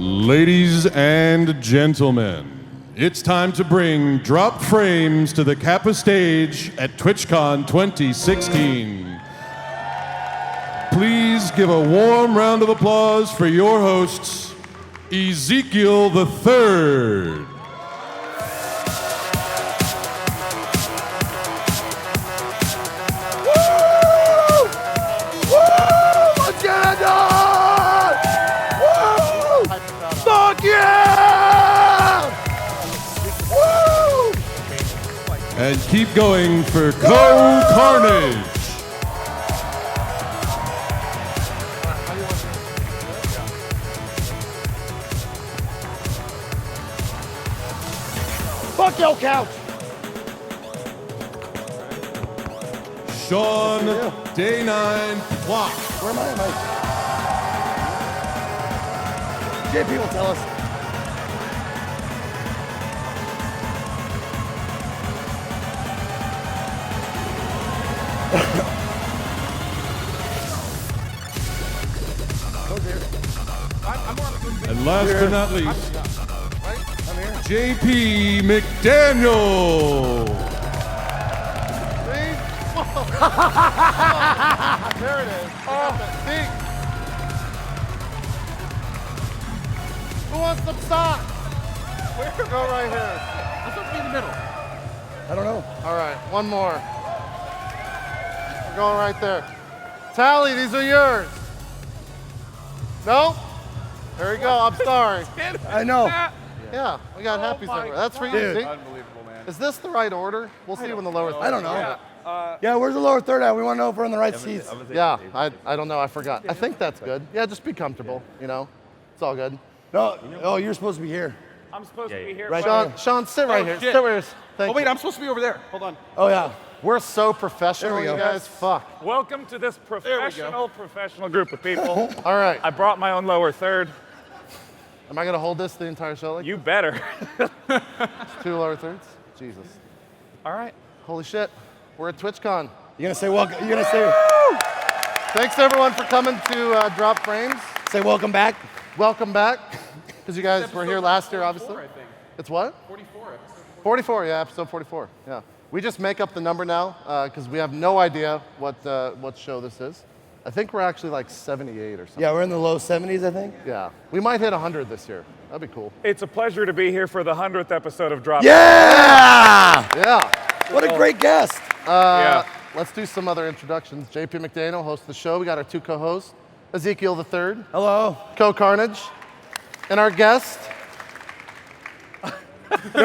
Ladies and gentlemen, it's time to bring Drop Frames to the Kappa stage at TwitchCon 2016. Please give a warm round of applause for your hosts, Ezekiel the Third. Fuck yeah! Woo! And keep going for CohhCarnage. Fuck your couch! Sean Day 9 Block. Where am I? JP will tell us. And last but not least, I'm here. JP McDaniel. There it is. Oh, see? Who wants some socks? Where? Go right here. I'm supposed to be in the middle. I don't know. All right, one more. We're going right there. Tally, these are yours. No? There you go. I'm sorry. I know. Yeah, we got happy somewhere. That's for you. See? Unbelievable, man. Is this the right order? We'll see when the lower. I don't know. Yeah. Where's the lower third at? We want to know if we're in the right seats. Yeah, I don't know. I forgot. I think that's good. Yeah, just be comfortable. You know, it's all good. No, oh, you're supposed to be here. I'm supposed to be here. Right but- Sean, sit right here. shit. Sit where. Thank Oh wait, you. I'm supposed to be over there. Hold on. Oh, yeah. We're so professional, There we you go. guys. Fuck. Welcome to this professional group of people. All right. I brought my own lower third. Am I gonna hold this the entire show? Like You better. two lower thirds? Jesus. All right. Holy shit. We're at TwitchCon. You're going to say welcome. You're going to say, Thanks everyone for coming to Drop Frames. say welcome back. Welcome back, because you guys were here last year, obviously. I think. It's what? 44. 44, yeah, episode 44. Yeah. We just make up the number now because we have no idea what show this is. I think we're actually like 78 or something. Yeah, we're in the low 70s, I think. Yeah. We might hit 100 this year. That'd be cool. It's a pleasure to be here for the 100th episode of Drop. Yeah! Yeah. What a great guest. Yeah. Let's do some other introductions. JP McDaniel hosts the show. We got our two co-hosts, Ezekiel the Third, Hello. CohhCarnage, and our guest, Day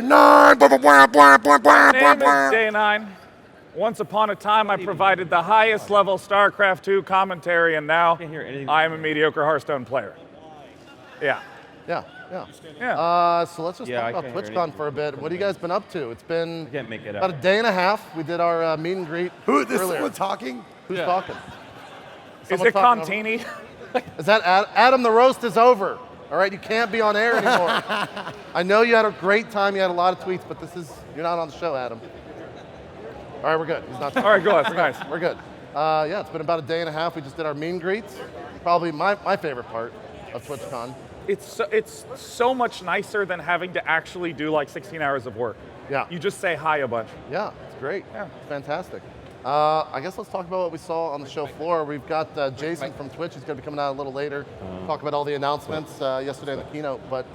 9 TV. My name is Day 9. Once upon a time, I provided the highest level StarCraft 2 commentary, and now I am a mediocre Hearthstone player. Yeah. Yeah, yeah. Yeah. So let's just Yeah, talk I about can't hear TwitchCon anything. for a bit. What have you guys been up to? It's been Can't make it about out. a day and a half. We did our meet and greet Who, this earlier. someone talking? Who's Yeah. talking? Is Someone it talking over- Contini? Is that Adam? The roast is over. All right, you can't be on air anymore. I know you had a great time. You had a lot of tweets, but you're not on the show, Adam. All right, we're good. He's not. All right, go. That's nice. We're good. Yeah, it's been about a day and a half. We just did our meet and greets. Probably my favorite part of TwitchCon. It's so much nicer than having to actually do like 16 hours of work. Yeah. You just say hi a bunch. Yeah, it's great. Yeah. It's fantastic. I guess let's talk about what we saw on the show floor. We've got Jason from Twitch. He's going to be coming out a little later. Talk about all the announcements yesterday in the keynote. But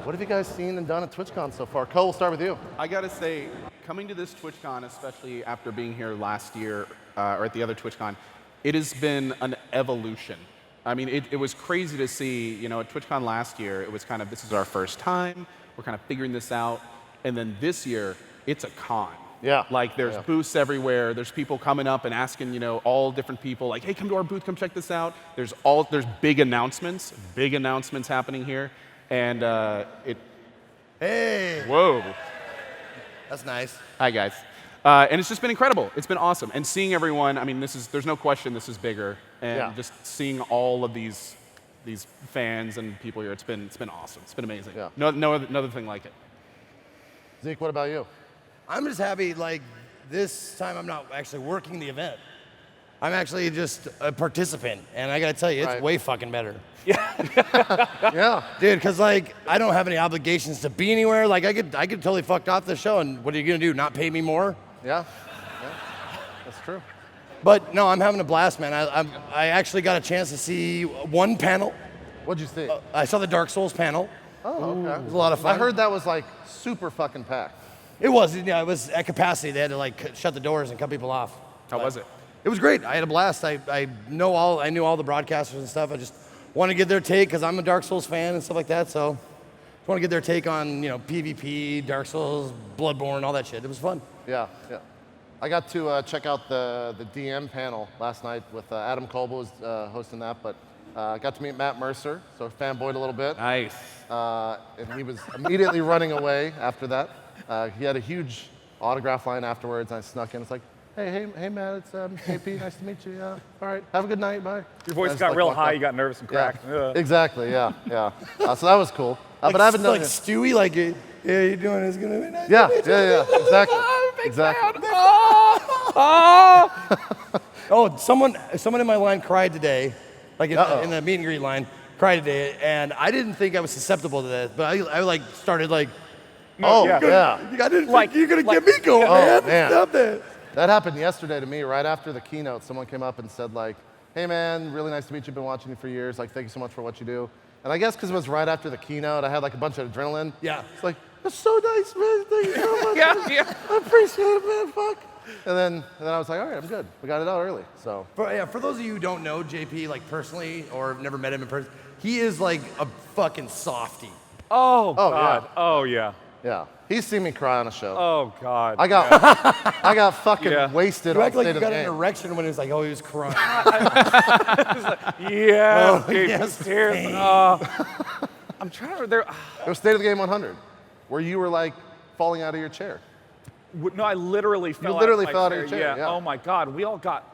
what have you guys seen and done at TwitchCon so far? Cole, we'll start with you. I gotta say, coming to this TwitchCon, especially after being here last year or at the other TwitchCon, it has been an evolution. I mean, it was crazy to see, you know, at TwitchCon last year, it was kind of, this is our first time, we're kind of figuring this out. And then this year, it's a con. Yeah. Like there's booths everywhere. There's people coming up and asking, you know, all different people, like, hey, come to our booth, come check this out. There's big announcements happening here. And Hey. whoa. That's nice. Hi, guys. And it's just been incredible. It's been awesome. And seeing everyone, I mean, there's no question this is bigger. And just seeing all of these fans and people here, it's been awesome. It's been amazing. Yeah. No other thing like it. Zeke, what about you? I'm just happy, like, this time I'm not actually working the event. I'm actually just a participant, and I gotta tell you, it's way fucking better. Yeah. Dude, because like I don't have any obligations to be anywhere. Like I could totally fuck off the show, and what are you gonna do? Not pay me more? Yeah. That's true. But no, I'm having a blast, man. I actually got a chance to see one panel. What'd you see? I saw the Dark Souls panel. Oh, okay. It was a lot of fun. I heard that was like super fucking packed. It was. Yeah, it was at capacity. They had to like shut the doors and cut people off. How was it? It was great. I had a blast. I knew all the broadcasters and stuff. I just want to get their take because I'm a Dark Souls fan and stuff like that. So just want to get their take on PvP, Dark Souls, Bloodborne, all that shit. It was fun. Yeah. I got to check out the DM panel last night with Adam Kolbe was hosting that, but I got to meet Matt Mercer, so fanboyed a little bit. Nice. And he was immediately running away after that. He had a huge autograph line afterwards, and I snuck in. It's like, hey, Matt, it's JP. Nice to meet you. Yeah. All right. Have a good night. Bye. Your voice And I got just, real walked high. out. You got nervous and cracked. Yeah. Exactly. Yeah. So that was cool. But I haven't done like it. Stewie, like yeah, you're doing it's gonna be nice. Yeah. Exactly. Oh, someone in my line cried today, like in the meet and greet line, cried today, and I didn't think I was susceptible to that, but I like started like, Oh, yeah. yeah. I didn't Like- think you're gonna like- get me going, Oh, man. man. Stop that. That happened yesterday to me, right after the keynote. Someone came up and said like, hey man, really nice to meet you. Been watching you for years. Like, thank you so much for what you do. And I guess because it was right after the keynote, I had like a bunch of adrenaline. Yeah. It's like, that's so nice, man. Thank you so much. Yeah. I appreciate it, man. Fuck. And then I was like, all right, I'm good. We got it out early. So For those of you who don't know JP like personally or have never met him in person, he is like a fucking softie. Oh, Oh, God. yeah. Oh, yeah. yeah, he's seen me cry on a show. Oh, God. I got fucking Yeah. wasted You on act like State you of got the an Game. erection when he was like, oh, he was crying. Yeah. Oh, yes, Tears. pain. I'm trying to. There. It was State of the Game 100, where you were like falling out of your chair. No, I literally fell. literally out of my fell out of your chair, yeah. Oh my God. We all got.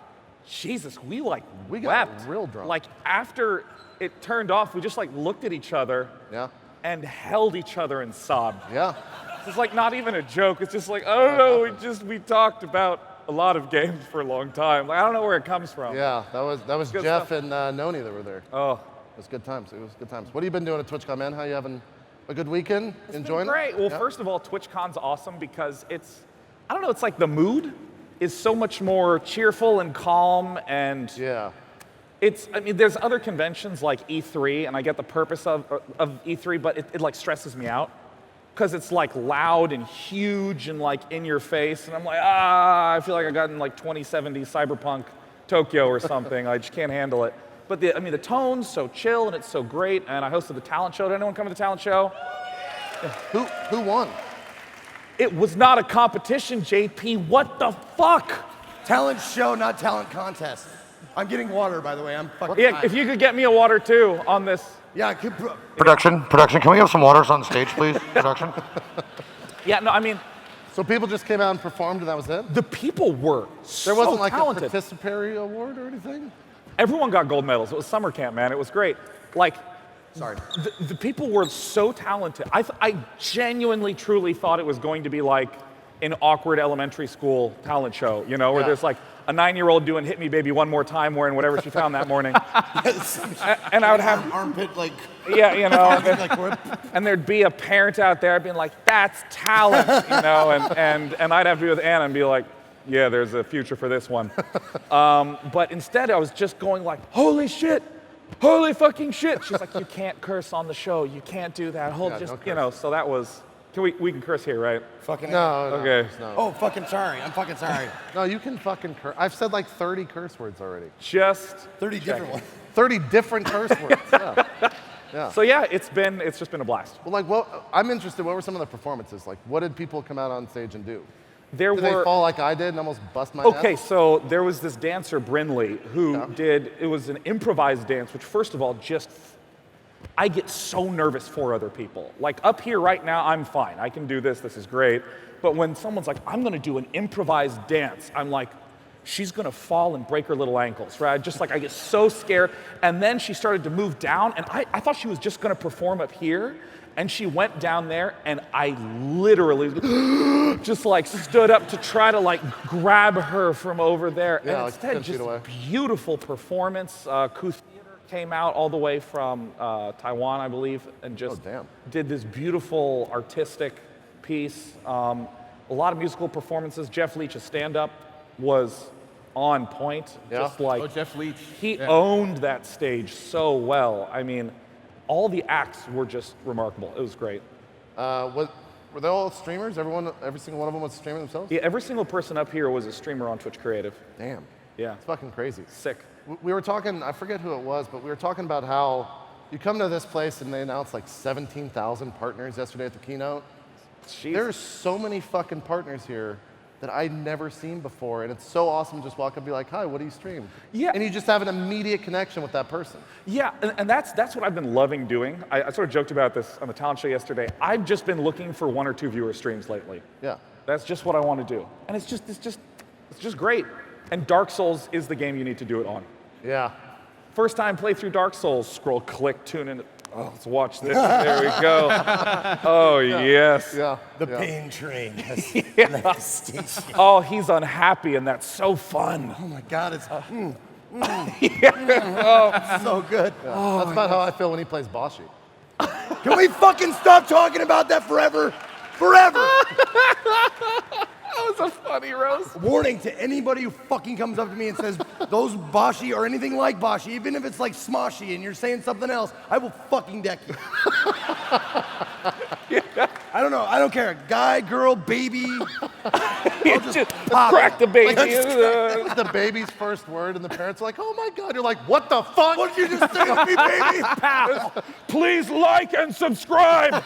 Jesus. We like. We got wept. real drunk. Like after it turned off, we just like looked at each other Yeah, and held each other and sobbed. yeah. It's like not even a joke. It's just like, I don't know. We talked about a lot of games for a long time. Like I don't know where it comes from. Yeah, that was Good Jeff stuff. and Noni that were there. Oh. It was good times. It was good times. What have you been doing at TwitchCon, man? How you having a good weekend? Enjoying it? Great. Well, Yeah. first of all, TwitchCon's awesome because I don't know, it's like the mood is so much more cheerful and calm and Yeah. I mean, there's other conventions like E3 and I get the purpose of E3, but it like stresses me out because it's like loud and huge and like in your face and I'm like, I feel like I got in like 2070 Cyberpunk Tokyo or something. I just can't handle it. But the tone's so chill and it's so great and I hosted the talent show. Did anyone come to the talent show? Who won? It was not a competition, JP. What the fuck? Talent show, not talent contest. I'm getting water, by the way. I'm fucking Yeah, high. if you could get me a water too on this. Yeah, Production, can we have some waters on stage, please? Production. Yeah, no, I mean, So people just came out and performed, and that was it. the people were There wasn't like talented. a participatory award or anything. Everyone got gold medals. It was summer camp, man. It was great. Like, sorry. the people were so talented. I genuinely, truly thought it was going to be like an awkward elementary school talent show, you know, where Yeah. there's like a 9-year-old doing "Hit Me, Baby, One More Time" wearing whatever she found that morning, and I would have, Armpit like yeah, you know, like and there's be a parent out there being like, "That's talent," you know, and I'd have to be with Anna and be like, "Yeah, there's a future for this one." But instead, I was just going like, "Holy shit! Holy fucking shit!" She's like, "You can't curse on the show. You can't do that. Yeah, Just don't you know." So that was. We can curse here, right? fucking. No. Okay. No. Oh, fucking sorry. I'm fucking sorry. No, you can fucking curse. I've said like 30 curse words already. Just 30 different ones. 30 different curse words. Yeah. so yeah, it's just been a blast. Well, like, I'm interested. What were some of the performances? Like, what did people come out on stage and do? There Did were they fall like I did and almost bust my okay. ass? So there was this dancer Brinley who Yeah. it was an improvised dance, which first of all I get so nervous for other people. Like up here right now, I'm fine. I can do this. This is great. But when someone's like, I'm going to do an improvised dance, I'm like, she's going to fall and break her little ankles, right? Just like I get so scared. And then she started to move down, and I thought she was just going to perform up here. And she went down there, and I literally just like stood up to try to like grab her from over there. Yeah, and like instead, 10 feet just away. beautiful performance. Kuth came out all the way from Taiwan, I believe, and just damn. did this beautiful artistic piece. A lot of musical performances. Jeff Leach's stand-up was on point. Yeah. Just like Oh, Jeff Leach. he owned that stage so well. I mean, all the acts were just remarkable. It was great. Were they all streamers? Every single one of them was streaming themselves? Yeah, every single person up here was a streamer on Twitch Creative. Damn. Yeah, It's fucking crazy. sick. We were talking, I forget who it was, but we were talking about how you come to this place and they announced like 17,000 partners yesterday at the keynote. Jeez. There's so many fucking partners here that I'd never seen before, and it's so awesome to just walk up and be like, hi, what do you stream? Yeah. And you just have an immediate connection with that person. Yeah, and that's what I've been loving doing. I sort of joked about this on the talent show yesterday. I've just been looking for 1 or 2 viewer streams lately. Yeah. That's just what I want to do, and it's just great. And Dark Souls is the game you need to do it on. Yeah. First time play through Dark Souls, scroll, click, tune in. Oh, let's watch this. There we go. Oh, yes. Yeah. The yeah. pain train has left the station. Oh, he's unhappy, and that's so fun. Oh my God, it's so good. That's about how I feel when he plays Bashi. Can we fucking stop talking about that forever? Forever. That was a funny roast. Warning to anybody who fucking comes up to me and says those Bashi or anything like Bashi, even if it's like Smoshy and you're saying something else, I will fucking deck you. I don't know. I don't care. Guy, girl, baby. Just crack the baby. It's the baby's first word, and the parents are like, oh my God. You're like, what the fuck? What did you just say to me, baby? Please like and subscribe.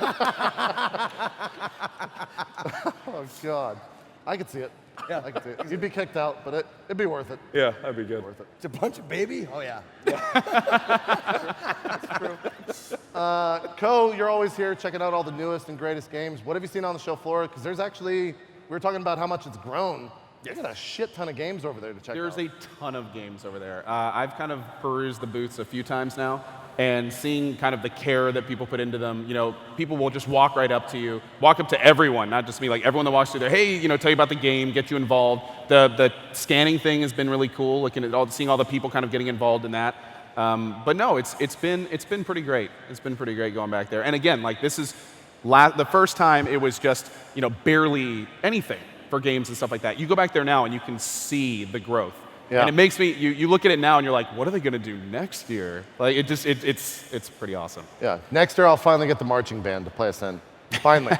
Oh God. I could see it. Yeah. I could see it. You'd be kicked out, but it'd be worth it. Yeah, that'd be good. Worth it. It's a bunch of baby? Oh, yeah. Ko, you're always here checking out all the newest and greatest games. What have you seen on the show floor? Because there's actually, we were talking about how much it's grown. There's a shit ton of games over there to check There's out. a ton of games over there. I've kind of perused the booths a few times now, and seeing kind of the care that people put into them. You know, people will just walk right up to you, walk up to everyone, not just me, like everyone that walks through there, hey, you know, tell you about the game, get you involved. The scanning thing has been really cool, looking at seeing all the people kind of getting involved in that. But no, it's been pretty great. It's been pretty great going back there. And again, like this is the first time it was just, you know, barely anything for games and stuff like that. You go back there now and you can see the growth. Yeah. And it makes me, you look at it now and you're like, what are they going to do next year? Like it's pretty awesome. Yeah. Next year, I'll finally get the marching band to play us in. Finally.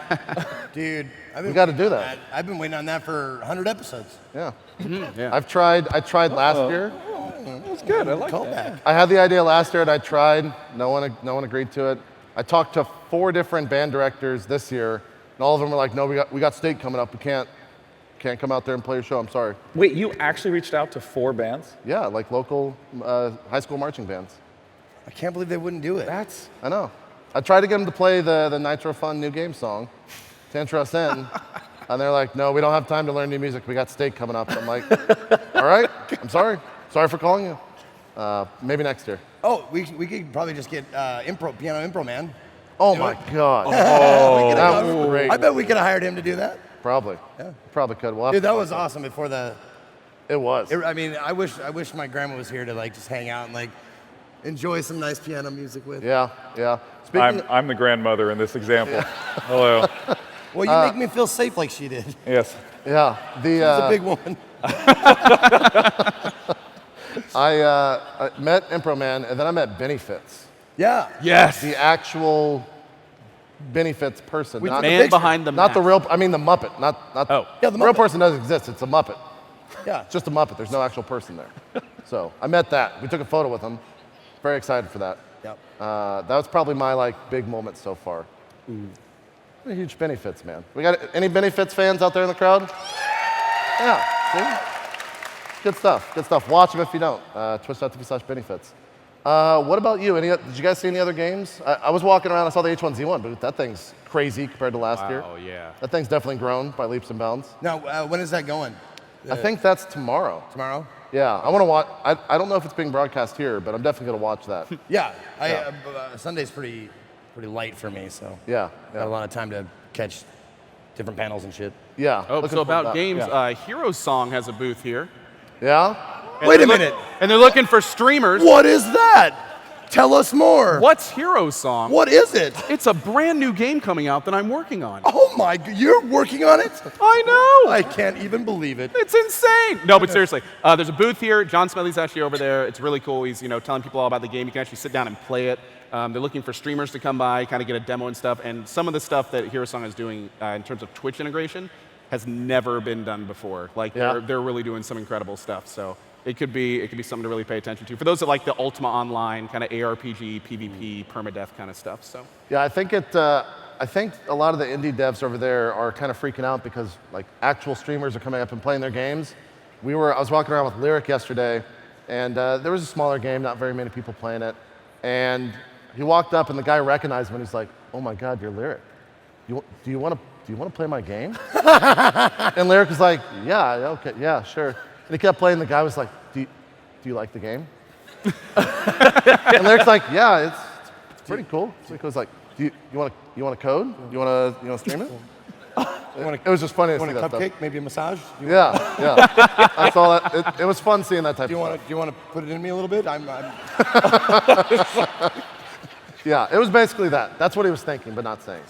Dude, We got to do that. I've been waiting on that for 100 episodes. Yeah. Yeah. I tried last year. That's good. I like that. Callback. I had the idea last year and I tried. No one agreed to it. I talked to 4 different band directors this year, and all of them were like, no, we got state coming up. We can't come out there and play your show. I'm sorry. Wait, you actually reached out to 4 bands? Yeah, like local high school marching bands. I can't believe they wouldn't do it. I know. I tried to get them to play the Nitro Fun new game song to enter us in, and they're like, no, we don't have time to learn new music. We got state coming up. I'm like, all right, I'm sorry. Sorry for calling you. Maybe next year. Oh, we could probably just get piano impro man. Oh my God. That was great. I bet we could have hired him to do that. Probably. Yeah. Probably could. We'll have Dude, to that talk was about awesome before the. It was. I mean, I wish my grandma was here to like just hang out and like enjoy some nice piano music with. Yeah, yeah. Speaking of, I'm the grandmother in this example. Hello. Well, you make me feel safe like she did. Yes. yeah, She's a big woman. I met Impro Man, and then I met Benny Fitz, Yeah. Yes. the actual Benny Fitz person, We not, took a Man picture. behind the not the mask. real. I mean the Muppet, not. Oh. Yeah, the real Muppet. person doesn't exist. It's a Muppet. Yeah. It's just a Muppet. There's no actual person there. So I met that. We took a photo with him. Very excited for that. Yep. That was probably my like big moment so far. I'm a huge Benny Fitz man. We got any Benny Fitz fans out there in the crowd? Yeah. See? Good stuff. Good stuff. Watch him if you don't. Twitch.tv/BennyFitz. What about you? Did you guys see any other games? I was walking around. I saw the H1Z1, but that thing's crazy compared to last year. Oh yeah. That thing's definitely grown by leaps and bounds. Now, when is that going? I think that's tomorrow. Tomorrow? Yeah, I want to watch. I don't know if it's being broadcast here, but I'm definitely going to watch that. Yeah. Sunday's pretty pretty light for me. So Yeah. got a lot of time to catch different panels and shit. Yeah. Oh, looking so forward to about that. games, Heroes Song has a booth here. Yeah. And Wait a they're minute. And they're looking for streamers. What is that? Tell us more. What's Heroes Song? What is it? It's a brand new game coming out that I'm working on. Oh my! You're working on it? I know. I can't even believe it. It's insane. No, but seriously, there's a booth here. John Smedley's actually over there. It's really cool. He's telling people all about the game. You can actually sit down and play it. They're looking for streamers to come by, kind of get a demo and stuff. And some of the stuff that Heroes Song is doing in terms of Twitch integration has never been done before. Like they're really doing some incredible stuff. So it could be something to really pay attention to for those that like the Ultima Online kind of ARPG, PvP, permadeath kind of stuff. So Yeah, I think I think a lot of the indie devs over there are kind of freaking out because like actual streamers are coming up and playing their games. I was walking around with Lyric yesterday, and there was a smaller game, not very many people playing it, and he walked up and the guy recognized him and he's like, "Oh my God, you're Lyric. Do you want to play my game?" And Lyric was like, "Yeah, okay, yeah, sure." And he kept playing. The guy was like, "Do you like the game?" And Lyric's like, "Yeah, it's pretty cool." So he was like, "You want a code? You want to stream it?" It was just funny to see that cupcake? stuff. Maybe a massage? Yeah. I saw that. It was fun seeing that type Do of stuff. you want to put it in me a little bit? Yeah, it was basically that. That's what he was thinking, but not saying.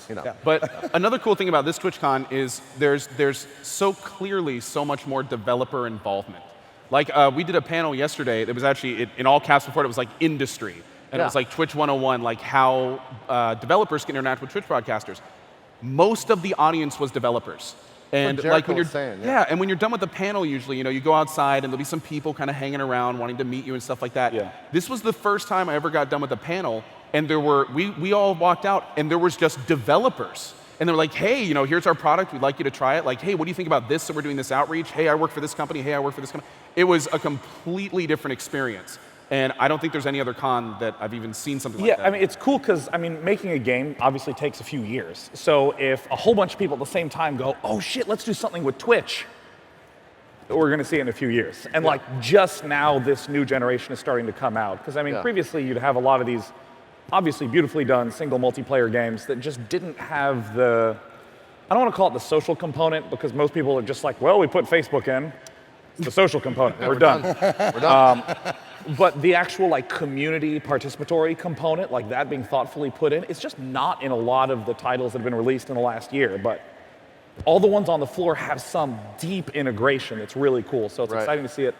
But another cool thing about this TwitchCon is there's so clearly so much more developer involvement. Like we did a panel yesterday that was actually in all caps before it was like industry. And it was like Twitch 101, like how developers can interact with Twitch broadcasters. Most of the audience was developers. And like when you're and when you're done with the panel, usually you go outside and there'll be some people kind of hanging around wanting to meet you and stuff like that. Yeah. This was the first time I ever got done with the panel, and we all walked out and there was just developers. And they're like, "Hey, here's our product. We'd like you to try it. Like, hey, what do you think about this? So we're doing this outreach. Hey, I work for this company. Hey, I work for this company." It was a completely different experience. And I don't think there's any other con that I've even seen something like that. Yeah, I mean, it's cool because, making a game obviously takes a few years. So if a whole bunch of people at the same time go, "Oh shit, let's do something with Twitch," we're going to see it in a few years. And like just now, this new generation is starting to come out. Because previously you'd have a lot of these obviously beautifully done single multiplayer games that just didn't have the, I don't want to call it the social component because most people are just like, well, we put Facebook in, it's the social component, we're done. We're done. But the actual like community participatory component, like that being thoughtfully put in, it's just not in a lot of the titles that have been released in the last year. But all the ones on the floor have some deep integration. It's really cool. So it's exciting to see it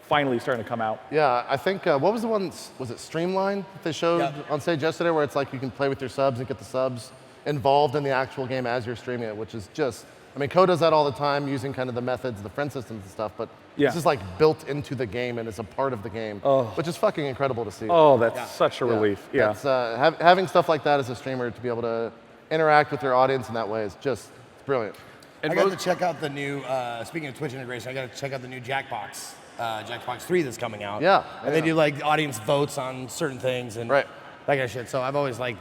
finally starting to come out. Yeah, I think, what was the one, was it Streamline that they showed on stage yesterday, where it's like you can play with your subs and get the subs involved in the actual game as you're streaming it, which is just, Coh does that all the time using kind of the methods, the friend systems and stuff, but this is like built into the game and it's a part of the game, which is fucking incredible to see. Oh, that's such a relief. Yeah. That's, having stuff like that as a streamer to be able to interact with your audience in that way is just brilliant. And I got to check out the new, speaking of Twitch integration, I got to check out the new Jackbox. Jackbox 3 that's coming out. Yeah. And they do like audience votes on certain things and that kind of shit. So I've always liked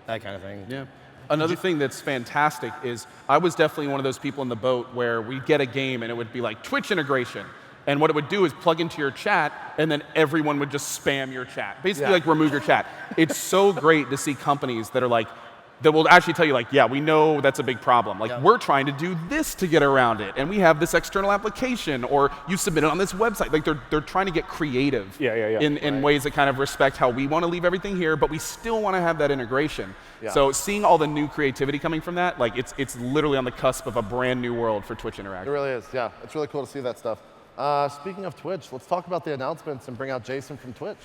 that kind of thing. Yeah. Another thing that's fantastic is I was definitely one of those people in the boat where we'd get a game and it would be like Twitch integration. And what it would do is plug into your chat and then everyone would just spam your chat. Basically like remove your chat. It's so great to see companies that are like, that will actually tell you like, yeah, we know that's a big problem. Like we're trying to do this to get around it. And we have this external application or you submit it on this website. Like they're trying to get creative in ways that kind of respect how we want to leave everything here, but we still want to have that integration. So seeing all the new creativity coming from that, like it's literally on the cusp of a brand new world for Twitch Interact. It really is, yeah. It's really cool to see that stuff. Speaking of Twitch, let's talk about the announcements and bring out Jason from Twitch.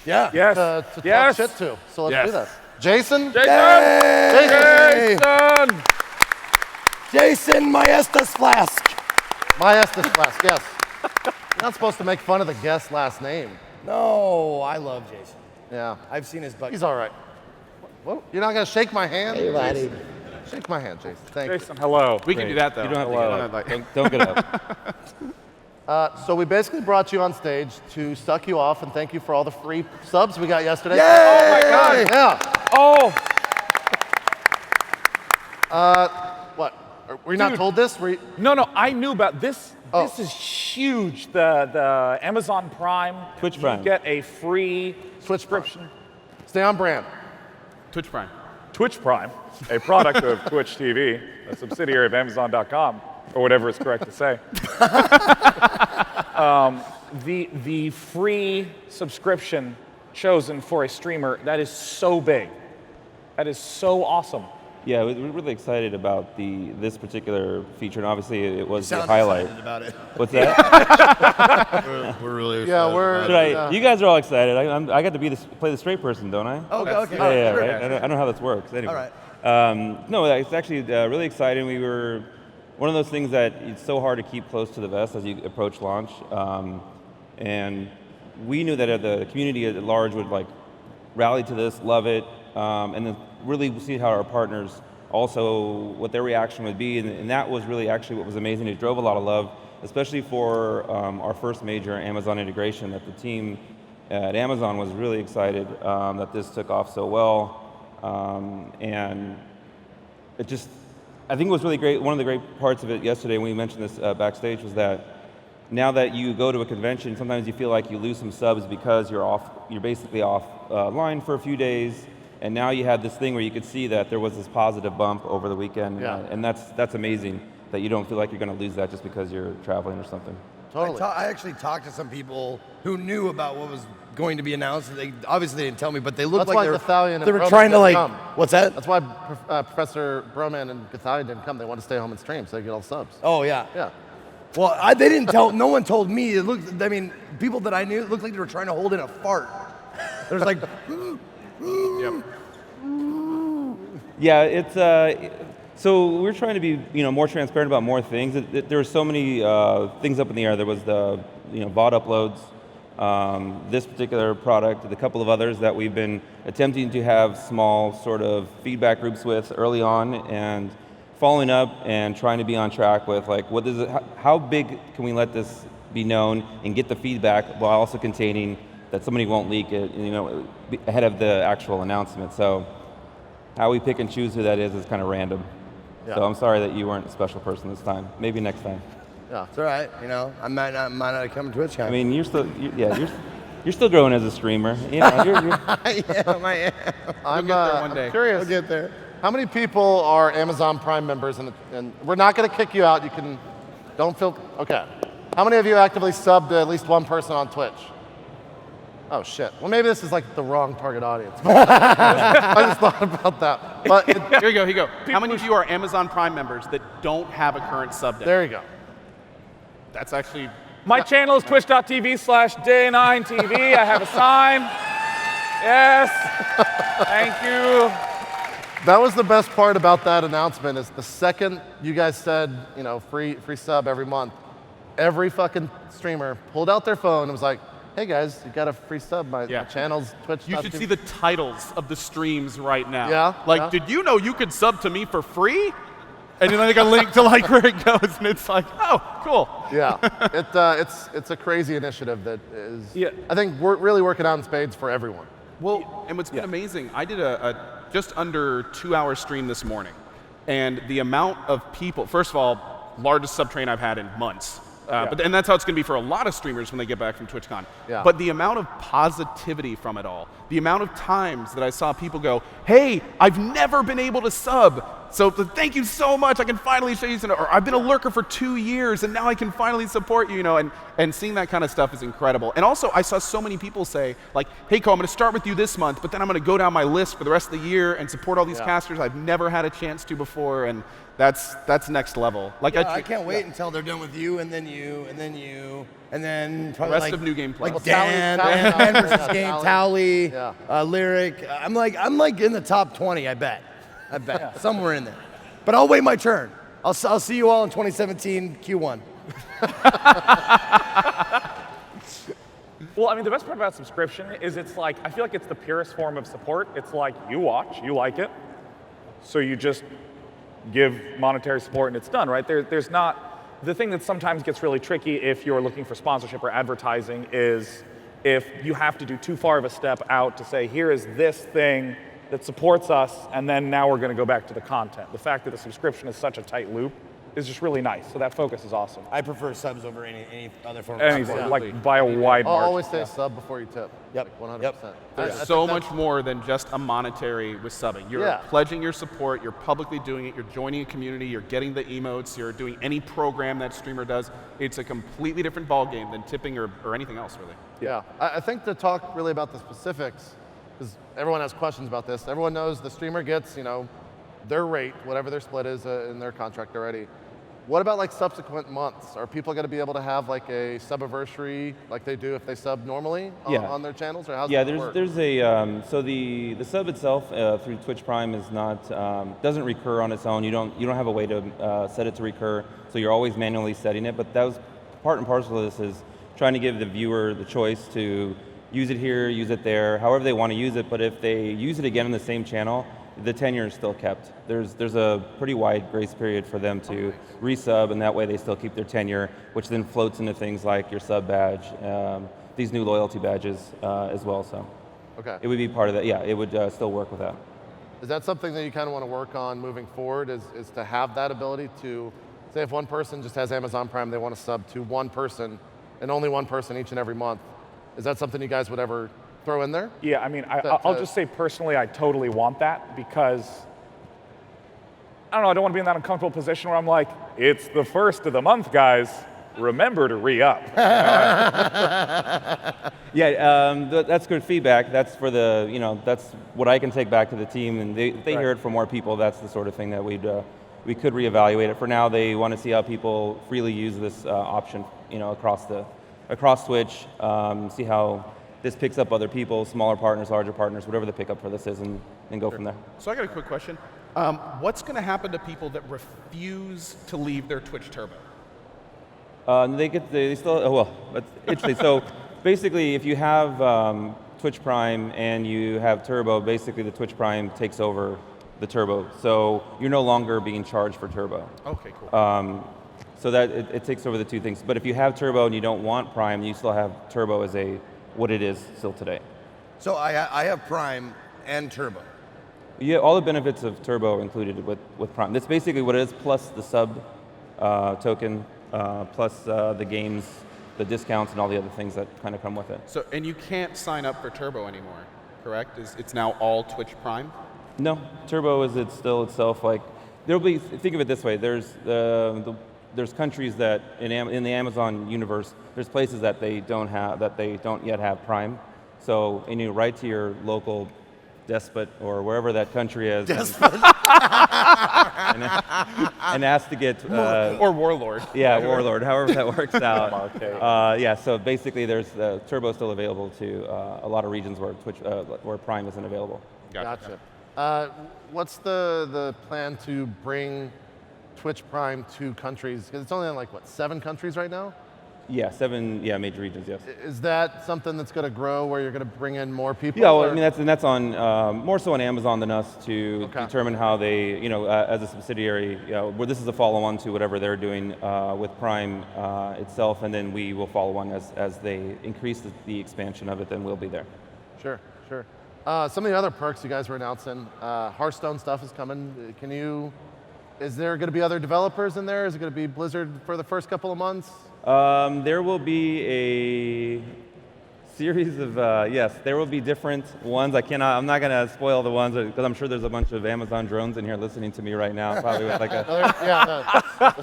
Yeah. Yes. To talk shit to. So let's do that. Jason? Jason, my Estes Flask. My Estes Flask, yes. You're not supposed to make fun of the guest's last name. No, I love Jason. Yeah. I've seen his butt. He's all right. What? You're not going to shake my hand? Hey, laddie. Shake my hand, Jason. Thank Jason, hello. We can do that though. You don't have to get up. Don't get up. So we basically brought you on stage to suck you off and thank you for all the free subs we got yesterday. Yay! Oh my God. Yeah. Oh. What? Were you not told this? No, I knew about this. This is huge. The Amazon Prime. Twitch Prime. You get a free Twitch subscription. Stay on brand. Twitch Prime. Twitch Prime, a product of Twitch TV, a subsidiary of Amazon.com, or whatever it's correct to say. The free subscription chosen for a streamer, that is so big. That is so awesome. Yeah, we're really excited about this particular feature, and obviously it was the Sound highlight. excited about it. What's that? We're really excited. Yeah, we're. Should I? You guys are all excited. I got to play the straight person, don't I? Oh, okay. Yeah, Sure. right. I don't know how this works. Anyway. All right. No, it's actually really exciting. We were one of those things that it's so hard to keep close to the vest as you approach launch, and we knew that the community at large would like rally to this, love it, and then really see how our partners also what their reaction would be, and that was really actually what was amazing. It drove a lot of love, especially for our first major Amazon integration. That the team at Amazon was really excited that this took off so well, and it just, I think it was really great. One of the great parts of it yesterday when we mentioned this backstage was that now that you go to a convention, sometimes you feel like you lose some subs because you're basically off line for a few days. And now you had this thing where you could see that there was this positive bump over the weekend, and that's amazing that you don't feel like you're going to lose that just because you're traveling or something. Totally. I actually talked to some people who knew about what was going to be announced. They obviously didn't tell me, but they looked That's like why Gathalion and they were Broman trying to didn't like. come. What's that? That's why Professor Broman and Gathalion didn't come. They wanted to stay home and stream so they get all the subs. Oh yeah. Yeah. Well, they didn't tell. No one told me. It looked. I mean, people that I knew, it looked like they were trying to hold in a fart. There's like. Yep. Yeah, it's so we're trying to be more transparent about more things. There were so many things up in the air. There was the VOD uploads, this particular product, and a couple of others that we've been attempting to have small sort of feedback groups with early on, and following up and trying to be on track with like what is it? How big can we let this be known and get the feedback while also containing that somebody won't leak it, ahead of the actual announcement. So how we pick and choose who that is kind of random. Yeah. So I'm sorry that you weren't a special person this time. Maybe next time. Yeah. It's all right. I might not come to TwitchCon. I mean, you're still growing as a streamer. You're I am. I'm get there one day. curious. I'll get there. How many people are Amazon Prime members? And we're not going to kick you out. You can, don't feel, okay. How many of you actively subbed to at least one person on Twitch? Oh shit. Well, maybe this is like the wrong target audience. I just thought about that. But Here you go. How many of you are Amazon Prime members that don't have a current sub deck? there you go. That's actually My channel is twitch.tv/day9tv. I have a sign. Yes. Thank you. That was the best part about that announcement is the second you guys said, free sub every month, every fucking streamer pulled out their phone and was like, hey guys, you got a free sub. My channel's Twitch. You should see the titles of the streams right now. Yeah, Like, yeah. did you know you could sub to me for free? And then like a link to like where it goes, and it's like, oh, cool. Yeah, it's a crazy initiative that is, Yeah. I think we're really working out in spades for everyone. Well, and what's been amazing, I did a just under 2-hour stream this morning, and the amount of people, first of all, largest sub train I've had in months. And that's how it's going to be for a lot of streamers when they get back from TwitchCon. Yeah. But the amount of positivity from it all, the amount of times that I saw people go, hey, I've never been able to sub, so thank you so much, I can finally show you something, or I've been a lurker for 2 years and now I can finally support you, and seeing that kind of stuff is incredible. And also, I saw so many people say, like, hey, Ko, I'm going to start with you this month, but then I'm going to go down my list for the rest of the year and support all these casters I've never had a chance to before, and that's next level. Like I can't wait until they're done with you, and then you, and then you, and then probably rest like, of New Game Plus. like Tally- Dan, Tally- Dan versus yeah, Game, Tally. Tally, Lyric. I'm like in the top 20. I bet, somewhere in there. But I'll wait my turn. I'll see you all in 2017 Q1. Well, I mean, the best part about subscription is it's like, I feel like it's the purest form of support. It's like, you watch, you like it, so you just give monetary support and it's done, right? There's not, the thing that sometimes gets really tricky if you're looking for sponsorship or advertising is if you have to do too far of a step out to say, here is this thing that supports us, and then now we're going to go back to the content. The fact that the subscription is such a tight loop is just really nice. So that focus is awesome. I prefer subs over any other form of And content. like by a wide I'll margin. always say sub before you tip. Yep. Like 100%. Yep. I There's think so that's- much more than just a monetary with subbing. You're pledging your support, you're publicly doing it, you're joining a community, you're getting the emotes, you're doing any program that streamer does. It's a completely different ballgame than tipping or anything else, really. Yeah, I think to talk really about the specifics, because everyone has questions about this. Everyone knows the streamer gets, their rate, whatever their split is in their contract already. What about like subsequent months? Are people going to be able to have like a sub-anniversary like they do if they sub normally on their channels, or how's that work? There's a so the sub itself through Twitch Prime is not doesn't recur on its own. You don't have a way to set it to recur, so you're always manually setting it. But that was part and parcel of this is trying to give the viewer the choice to use it here, use it there, however they want to use it. But if they use it again in the same channel, the tenure is still kept. There's a pretty wide grace period for them to resub, and that way they still keep their tenure, which then floats into things like your sub badge, these new loyalty badges as well. So it would be part of that. Yeah, it would still work with that. Is that something that you kind of want to work on moving forward, is to have that ability to, say if one person just has Amazon Prime, they want to sub to one person, and only one person each and every month. Is that something you guys would ever throw in there? Yeah, I mean, I'll just say personally, I totally want that because, I don't know, I don't want to be in that uncomfortable position where I'm like, it's the first of the month, guys. Remember to re-up. That's good feedback. That's for the, that's what I can take back to the team, and if they hear it from more people, that's the sort of thing that we could reevaluate it. For now, they want to see how people freely use this option, across Twitch, see how this picks up other people, smaller partners, larger partners, whatever the pickup for this is, and go from there. So I got a quick question. What's going to happen to people that refuse to leave their Twitch Turbo? They still, it's interesting. So basically, if you have Twitch Prime and you have Turbo, basically the Twitch Prime takes over the Turbo. So you're no longer being charged for Turbo. Okay, cool. So that it takes over the two things. But if you have Turbo and you don't want Prime, you still have Turbo as what it is still today. So I have Prime and Turbo. Yeah, all the benefits of Turbo are included with Prime. That's basically what it is, plus the sub token, plus the games, the discounts, and all the other things that kind of come with it. So, and you can't sign up for Turbo anymore, correct? It's now all Twitch Prime? No, Turbo is still itself. Like there'll be. Think of it this way: there's countries that in the Amazon universe, there's places that they don't yet have Prime. So, and you write to your local despot or wherever that country is, and ask to get or warlord. Yeah, warlord. However that works out. So basically, there's Turbo still available to a lot of regions where where Prime isn't available. Gotcha. What's the plan to bring Twitch Prime to countries? Because it's only in 7 countries right now? Yeah, 7 major regions, yes. Is that something that's going to grow where you're going to bring in more people? Yeah, well, I mean, that's on more so on Amazon than us to determine how they, as a subsidiary, where this is a follow-on to whatever they're doing with Prime itself, and then we will follow on as they increase the expansion of it, then we'll be there. Sure. Some of the other perks you guys were announcing, Hearthstone stuff is coming. Is there going to be other developers in there? Is it going to be Blizzard for the first couple of months? There will be a series of, there will be different ones. I'm not going to spoil the ones because I'm sure there's a bunch of Amazon drones in here listening to me right now. Probably with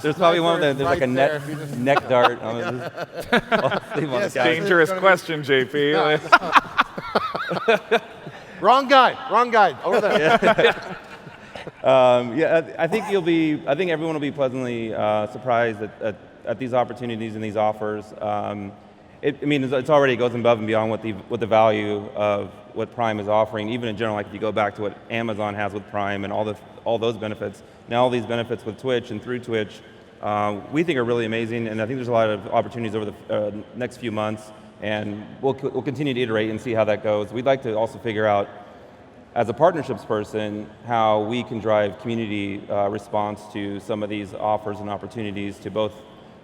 there's probably one of there's like a neck dart. Dangerous question, JP. Wrong guy, over there. I think everyone will be pleasantly surprised at these opportunities and these offers. It already goes above and beyond what the value of what Prime is offering. Even in general, like if you go back to what Amazon has with Prime and all those benefits, now all these benefits with Twitch and through Twitch, we think are really amazing. And I think there's a lot of opportunities over the next few months, and we'll continue to iterate and see how that goes. We'd like to also figure out, as a partnerships person, how we can drive community response to some of these offers and opportunities to both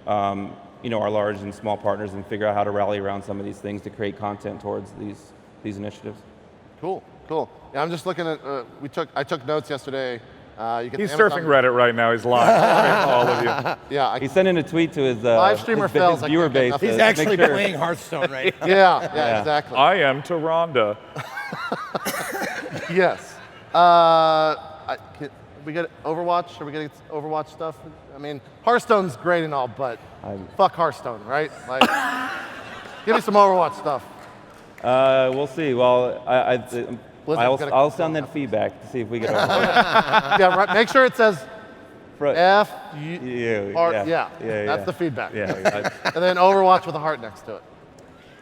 our large and small partners, and figure out how to rally around some of these things to create content towards these initiatives. Cool. Yeah, I'm just looking at, I took notes yesterday You get He's the Amazon- surfing Reddit right now. He's lying. Sorry, all of you. Yeah, He sent in a tweet to his, Live streamer his, fails, his I viewer can't get base. nothing. He's to make actually sure. playing Hearthstone right now. yeah, exactly. I am to Rhonda. Yes. We get Overwatch? Are we getting Overwatch stuff? I mean, Hearthstone's great and all, but fuck Hearthstone, right? Like, give me some Overwatch stuff. We'll see. Well, gonna- I'll send that feedback to see if we get over Yeah, right. Make sure it says F, U, heart. Yeah, that's the feedback. Yeah, And then Overwatch with a heart next to it.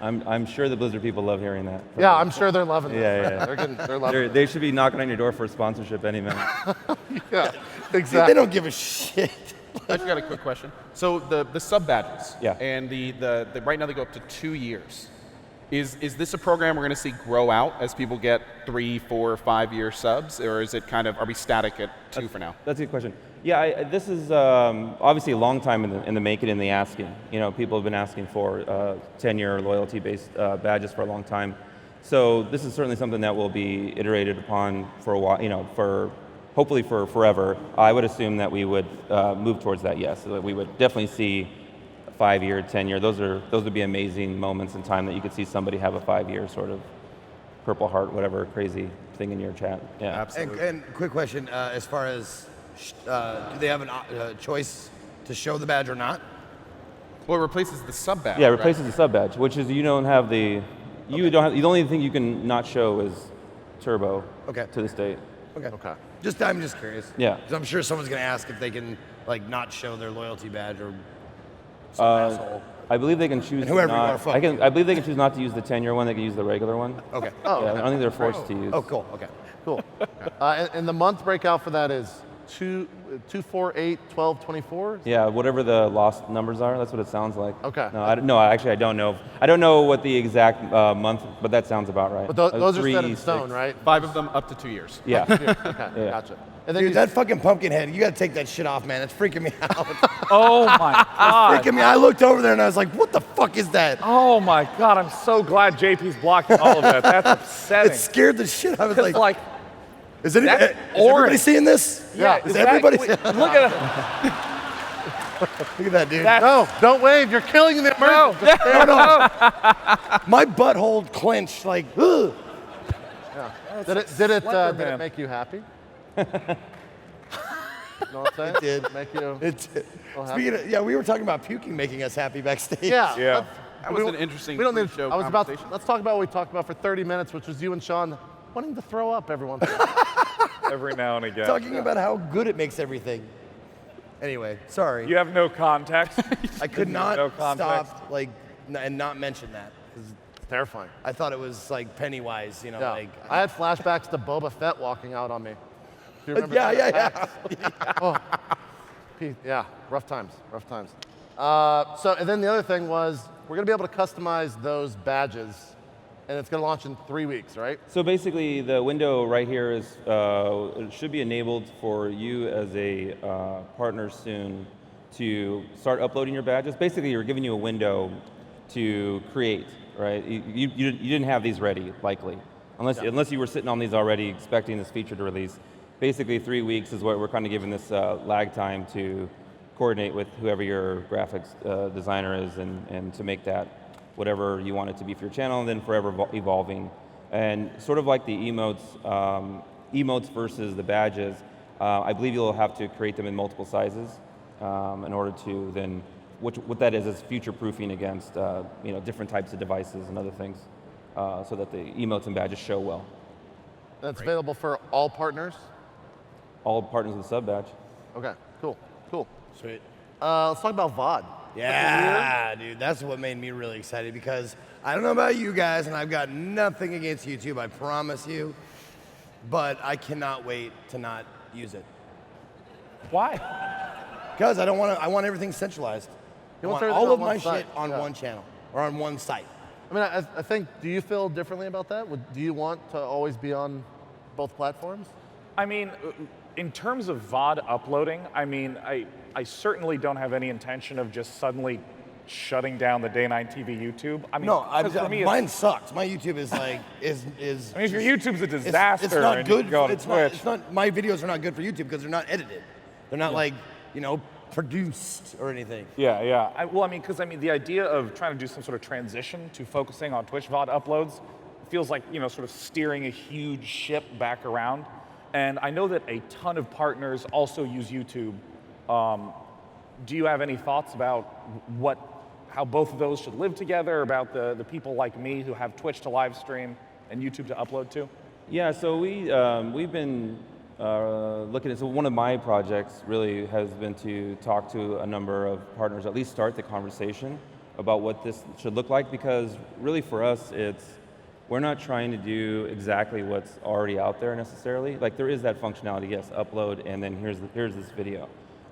I'm sure the Blizzard people love hearing that. Yeah, I'm sure they're loving it. Yeah. They're loving it. They should be knocking on your door for a sponsorship any minute. Yeah, They exactly. don't give a shit. I just got a quick question. So the sub badges, Yeah. and the right now they go up to 2 years. Is this a program we're going to see grow out as people get 3, 4, 5 year subs, or is it kind of, are we static at 2 for now? That's a good question. Yeah, this is obviously a long time in the making, in the asking. You know, people have been asking for 10-year loyalty-based badges for a long time. So this is certainly something that will be iterated upon for a while. You know, for hopefully for forever. I would assume that we would move towards that. Yes, so that we would definitely see 5-year, 10-year. Those would be amazing moments in time that you could see somebody have a 5-year sort of Purple Heart, whatever crazy thing in your chat. Yeah, Absolutely. And quick question, as far as, do they have a choice to show the badge or not? Well, it replaces the sub badge. Yeah, it replaces the sub badge, which is you don't have the, you don't have, the only thing you can not show is turbo. Okay. To this date. Okay. I'm just curious. Yeah. Because I'm sure someone's gonna ask if they can like not show their loyalty badge or some asshole. I believe they can choose. And whoever you not, wanna fuck. I believe they can choose not to use the 10-year one. They can use the regular one. Okay. Oh, Yeah, okay. I don't think they're forced to use. Oh, cool. Okay. Cool. And the month breakout for that is 2, 4, 8, 12, 24? Yeah, whatever the lost numbers are, that's what it sounds like. Okay. No, actually, I don't know. I don't know what the exact month, but that sounds about right. But those are 3, set in 6. stone, right? 5 of them up to 2 years. Yeah. Okay, gotcha. And then Dude, that fucking pumpkin head, you gotta take that shit off, man. It's freaking me out. Oh my God. freaking me. I looked over there and I was like, what the fuck is that? Oh my God. I'm so glad JP's blocking all of that. That's upsetting. It scared the shit out of me. Because like, Is everybody orange. seeing this? yeah, Is everybody seeing look at it. Look at that, dude. That- No, don't wave. You're killing the No, immersion. My butthole clenched like, ugh. Did it make you happy? You know what I'm saying? It did. Make you It, feel happy? yeah, we were talking about puking making us happy backstage. Yeah. Yeah. That was an interesting We don't need. pre-show I was about. conversation. Let's talk about what we talked about for 30 minutes, which was you and Sean wanting to throw up every once in a while. Every now and again. Talking about how good it makes everything. Anyway, sorry. You have no context. I could not No context. stop and not mention that. 'Cause Terrifying. I thought it was like Pennywise, you know, Yeah. like. I had flashbacks to Boba Fett walking out on me. Do you remember Yeah, that? yeah. Oh. Yeah, rough times, rough times. And then the other thing was, we're gonna be able to customize those badges, and it's gonna launch in 3 weeks, right? So basically, the window right here is it should be enabled for you as a partner soon to start uploading your badges. Basically, you're giving you a window to create, right? You didn't have these ready, likely, unless you were sitting on these already, expecting this feature to release. Basically, 3 weeks is what we're kind of giving this lag time to coordinate with whoever your graphics designer is, and to make that whatever you want it to be for your channel, and then forever evolving. And sort of like the emotes versus the badges, I believe you'll have to create them in multiple sizes in order to then, what that is future-proofing against different types of devices and other things, so that the emotes and badges show well. That's available for all partners. All partners with the sub badge. Okay, cool. Sweet. Let's talk about VOD. Yeah, dude, that's what made me really excited because I don't know about you guys, and I've got nothing against YouTube, I promise you, but I cannot wait to not use it. Why? Because I want everything centralized. I want want everything all on of my one site, shit on yeah. one channel or on one site. I mean, I think, do you feel differently about that? Do you want to always be on both platforms? I mean, in terms of VOD uploading, I mean, I certainly don't have any intention of just suddenly shutting down the Day 9 TV YouTube. I mean, No, 'cause for me, mine sucks. My YouTube is like is. I mean, if your YouTube's a disaster, It's not and good. you go to It's Twitch. not. My videos are not good for YouTube because they're not edited. They're not like produced or anything. Yeah. Well, I mean, because the idea of trying to do some sort of transition to focusing on Twitch VOD uploads feels like sort of steering a huge ship back around. And I know that a ton of partners also use YouTube. Do you have any thoughts about how both of those should live together? About the people like me who have Twitch to live stream and YouTube to upload to? Yeah, so we've been looking at, so one of my projects really has been to talk to a number of partners, at least start the conversation about what this should look like, because really for us, we're not trying to do exactly what's already out there necessarily. Like there is that functionality, yes, upload, and then here's this video.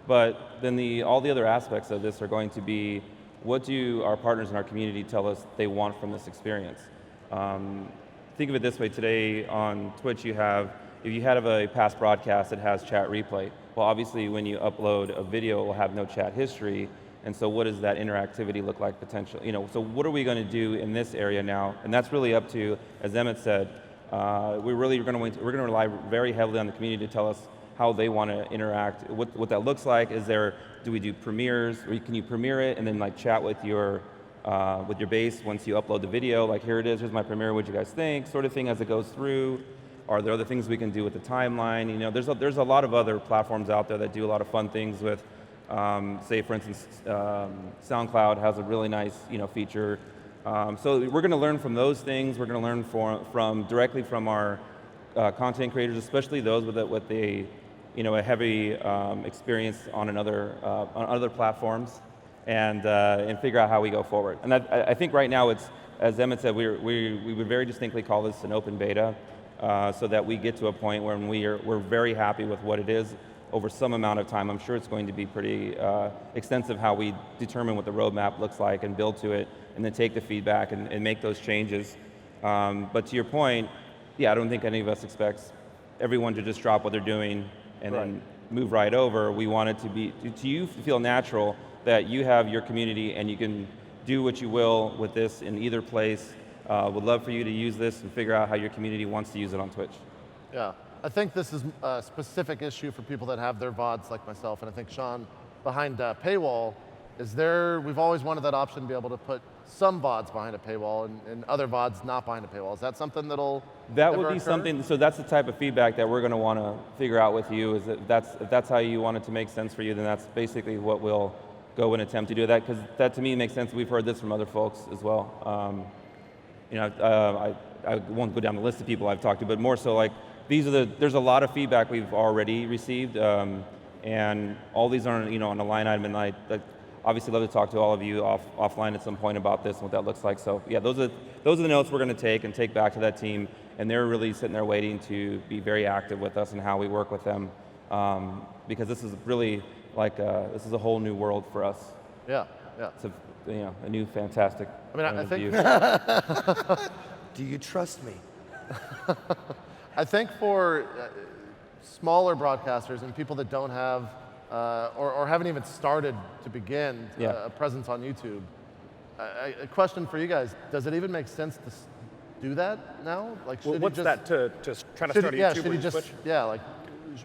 But then all the other aspects of this are going to be, what do our partners in our community tell us they want from this experience? Think of it this way, today on Twitch if you have a past broadcast that has chat replay, well obviously when you upload a video it will have no chat history, and so what does that interactivity look like potentially? So what are we going to do in this area now? And that's really up to, as Emmett said, we're going to rely very heavily on the community to tell us how they want to interact, what that looks like. Do we do premieres, or can you premiere it and then like chat with your base once you upload the video, like here it is, here's my premiere, what do you guys think, sort of thing as it goes through. Are there other things we can do with the timeline? There's a lot of other platforms out there that do a lot of fun things with, say for instance, SoundCloud has a really nice feature. So we're going to learn from those things. We're going to learn directly from our content creators, especially those with a heavy experience on other platforms, and figure out how we go forward. And I think right now it's, as Emmett said, we would very distinctly call this an open beta, so that we get to a point where we're very happy with what it is over some amount of time. I'm sure it's going to be pretty extensive how we determine what the roadmap looks like and build to it, and then take the feedback and make those changes. But to your point, yeah, I don't think any of us expects everyone to just drop what they're doing and then move right over. We want it to feel natural that you have your community and you can do what you will with this in either place. Would love for you to use this and figure out how your community wants to use it on Twitch. Yeah, I think this is a specific issue for people that have their VODs like myself, and I think Sean, behind paywall, we've always wanted that option to be able to put some VODs behind a paywall and other VODs not behind a paywall. Is that something that would be something, so that's the type of feedback that we're going to want to figure out with you, is that if that's how you want it to make sense for you, then that's basically what we'll go and attempt to do that, because that to me makes sense. We've heard this from other folks as well. I won't go down the list of people I've talked to, but more so like there's a lot of feedback we've already received, and all these aren't on a line item, and I obviously love to talk to all of you offline at some point about this and what that looks like. So yeah, those are the notes we're going to take back to that team, and they're really sitting there waiting to be very active with us and how we work with them, because this is really like this is a whole new world for us. Yeah. It's a new fantastic. I think. Do you trust me? I think for smaller broadcasters and people that don't have or haven't even started to begin a presence on YouTube, a question for you guys: does it even make sense to do that now? Like, what's that to try to start a YouTube? Should he just Twitch?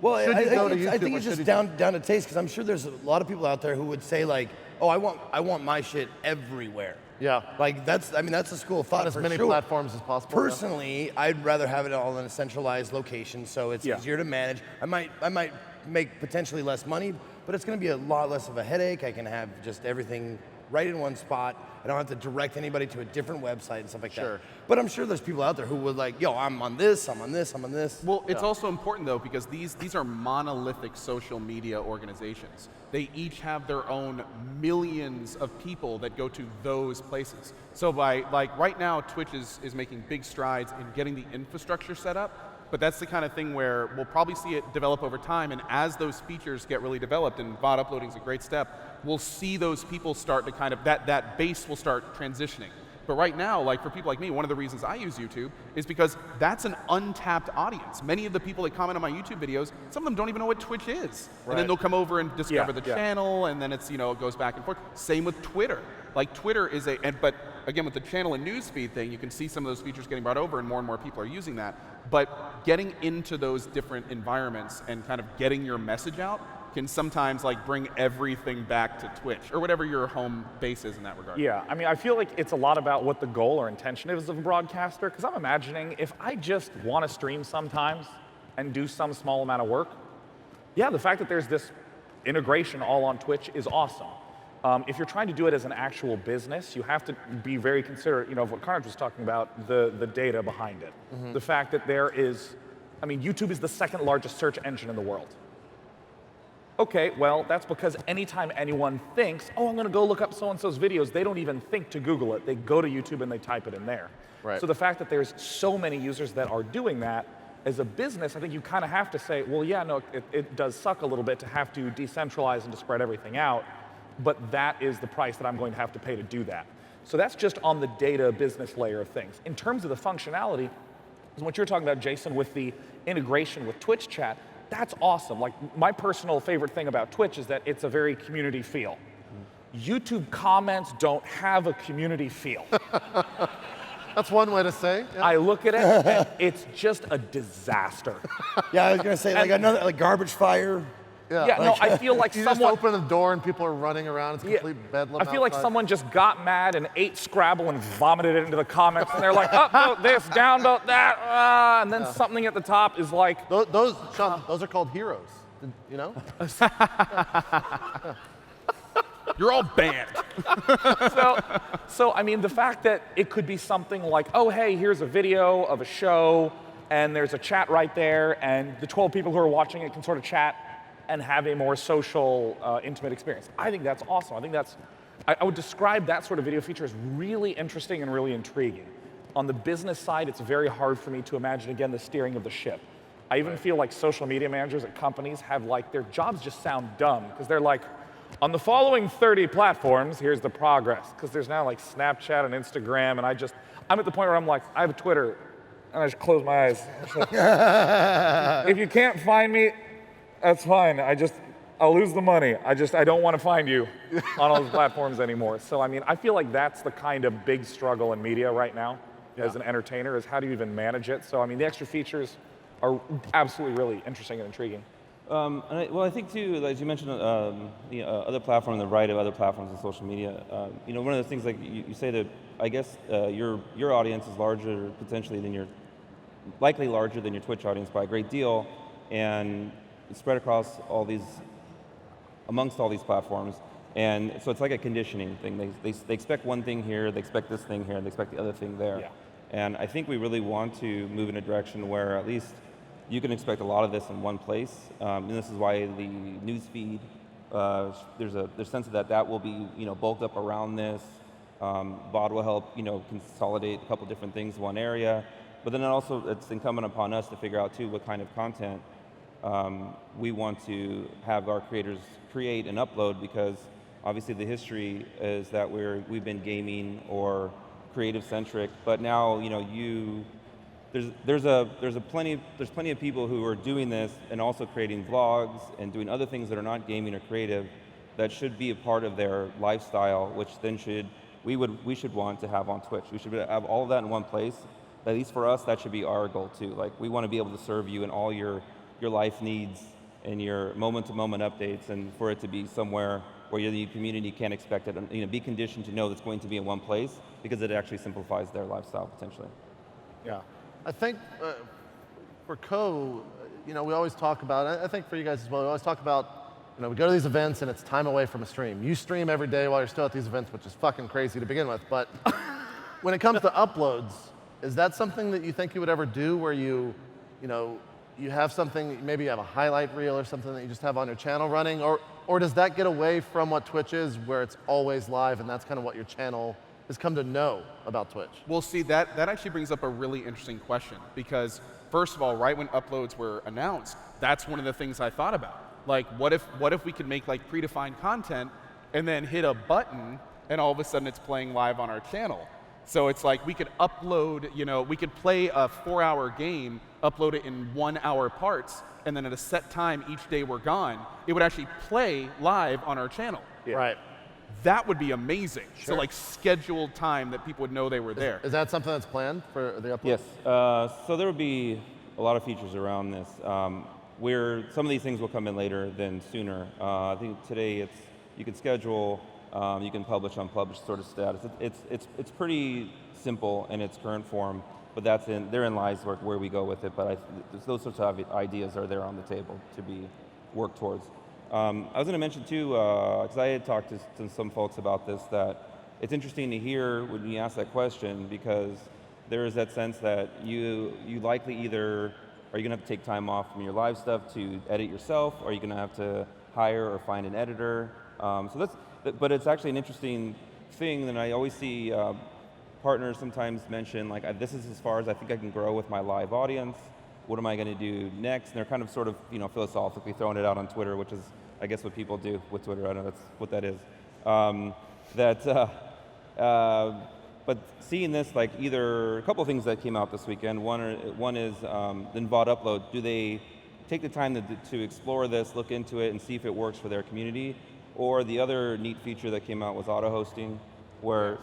Well, I think or it's just should down to taste, because I'm sure there's a lot of people out there who would say like, oh, I want my shit everywhere. Yeah. Like that's a school of thought. On as for many sure. platforms as possible. Personally, I'd rather have it all in a centralized location, so it's easier to manage. I might make potentially less money, but it's going to be a lot less of a headache. I can have just everything right in one spot. I don't have to direct anybody to a different website and stuff like that. But I'm sure there's people out there who would like, yo, I'm on this, I'm on this, I'm on this. Well, it's also important though, because these are monolithic social media organizations. They each have their own millions of people that go to those places. So right now, Twitch is making big strides in getting the infrastructure set up. But that's the kind of thing where we'll probably see it develop over time, and as those features get really developed, and VOD uploading is a great step, we'll see those people start to kind of, that base will start transitioning. But right now, like for people like me, one of the reasons I use YouTube is because that's an untapped audience. Many of the people that comment on my YouTube videos, some of them don't even know what Twitch is. And then they'll come over and discover the channel, and then it's, it goes back and forth. Same with Twitter. Like Twitter is but again, with the channel and newsfeed thing, you can see some of those features getting brought over and more people are using that. But getting into those different environments and kind of getting your message out can sometimes like bring everything back to Twitch or whatever your home base is in that regard. Yeah, I mean, I feel like it's a lot about what the goal or intention is of a broadcaster, because I'm imagining if I just want to stream sometimes and do some small amount of work, yeah, the fact that there's this integration all on Twitch is awesome. If you're trying to do it as an actual business, you have to be very considerate, of what CohhCarnage was talking about, the data behind it. The fact that there is, I mean, YouTube is the second largest search engine in the world. Okay, well, that's because anytime anyone thinks, oh, I'm going to go look up so-and-so's videos, they don't even think to Google it. They go to YouTube and they type it in there. Right. So the fact that there's so many users that are doing that, as a business, I think you kind of have to say, well, yeah, no, it does suck a little bit to have to decentralize and to spread everything out, but that is the price that I'm going to have to pay to do that. So that's just on the data business layer of things. In terms of the functionality, what you're talking about, Jason, with the integration with Twitch chat, that's awesome. Like, my personal favorite thing about Twitch is that it's a very community feel. YouTube comments don't have a community feel. That's one way to say. Yeah. I look at it, and it's just a disaster. Yeah, I was gonna say like another garbage fire. Yeah, no, I feel like you someone just open the door and people are running around. It's complete bedlam. I feel like someone just got mad and ate Scrabble and vomited it into the comments, and they're like, up vote this, down vote that, and then something at the top is like, those, Sean, those are called heroes. You know? You're all banned. So I mean, the fact that it could be something like, oh, hey, here's a video of a show, and there's a chat right there, and the 12 people who are watching it can sort of chat and have a more social, intimate experience. I think that's awesome. I think I would describe that sort of video feature as really interesting and really intriguing. On the business side, it's very hard for me to imagine, again, the steering of the ship. I even feel like social media managers at companies have like, their jobs just sound dumb, because they're like, on the following 30 platforms, here's the progress. Because there's now like Snapchat and Instagram, and I'm at the point where I'm like, I have a Twitter, and I just close my eyes. If you can't find me, that's fine. I'll lose the money. I don't want to find you on all those platforms anymore. So I mean, I feel like that's the kind of big struggle in media right now as an entertainer, is how do you even manage it? So I mean, the extra features are absolutely really interesting and intriguing. I think too, as you mentioned, other platforms, the right of other platforms in social media. One of the things, like you say that, I guess your audience is larger potentially than likely larger than your Twitch audience by a great deal, and it's spread across amongst all these platforms. And so it's like a conditioning thing. They expect one thing here, they expect this thing here, and they expect the other thing there. Yeah. And I think we really want to move in a direction where at least you can expect a lot of this in one place. And this is why the newsfeed, there's a sense that will be bulked up around this. VOD will help consolidate a couple different things in one area. But then also it's incumbent upon us to figure out too what kind of content we want to have our creators create and upload, because obviously the history is that we've been gaming or creative centric, but now there's plenty of people who are doing this and also creating vlogs and doing other things that are not gaming or creative that should be a part of their lifestyle, which then we should want to have on Twitch. We should have all of that in one place. At least for us, that should be our goal too. Like, we want to be able to serve you in all your life needs and your moment-to-moment updates, and for it to be somewhere where the community can expect it, and be conditioned to know that's going to be in one place, because it actually simplifies their lifestyle potentially. Yeah, I think for we always talk about, I think for you guys as well, we always talk about, we go to these events and it's time away from a stream. You stream every day while you're still at these events, which is fucking crazy to begin with, but when it comes to uploads, is that something that you think you would ever do, where you have something, maybe you have a highlight reel or something that you just have on your channel running, or does that get away from what Twitch is, where it's always live, and that's kind of what your channel has come to know about Twitch? Well, see, that actually brings up a really interesting question, because first of all, right when uploads were announced, that's one of the things I thought about. Like, what if we could make like predefined content and then hit a button and all of a sudden it's playing live on our channel? So it's like we could upload, we could play a 4-hour game, upload it in 1-hour parts, and then at a set time each day we're gone, it would actually play live on our channel. Yeah. Right. that would be amazing. So like scheduled time that people would know they were there. Is that something that's planned for the upload? Yes. So there will be a lot of features around this. Where some of these things will come in later than sooner. I think today you can schedule, you can publish unpublished sort of status. It's pretty simple in its current form, but therein lies where we go with it. But those sorts of ideas are there on the table to be worked towards. I was going to mention too, because I had talked to some folks about this, that it's interesting to hear when you ask that question, because there is that sense that you likely either are you going to have to take time off from your live stuff to edit yourself, or are you going to have to hire or find an editor? But it's actually an interesting thing that I always see partners sometimes mention, like, this is as far as I think I can grow with my live audience. What am I going to do next? And they're kind of sort of, philosophically throwing it out on Twitter, which is, I guess, what people do with Twitter. I know that's what that is. But seeing this, like, either a couple of things that came out this weekend. One is the VOD upload. Do they take the time to explore this, look into it, and see if it works for their community? Or the other neat feature that came out was auto hosting, where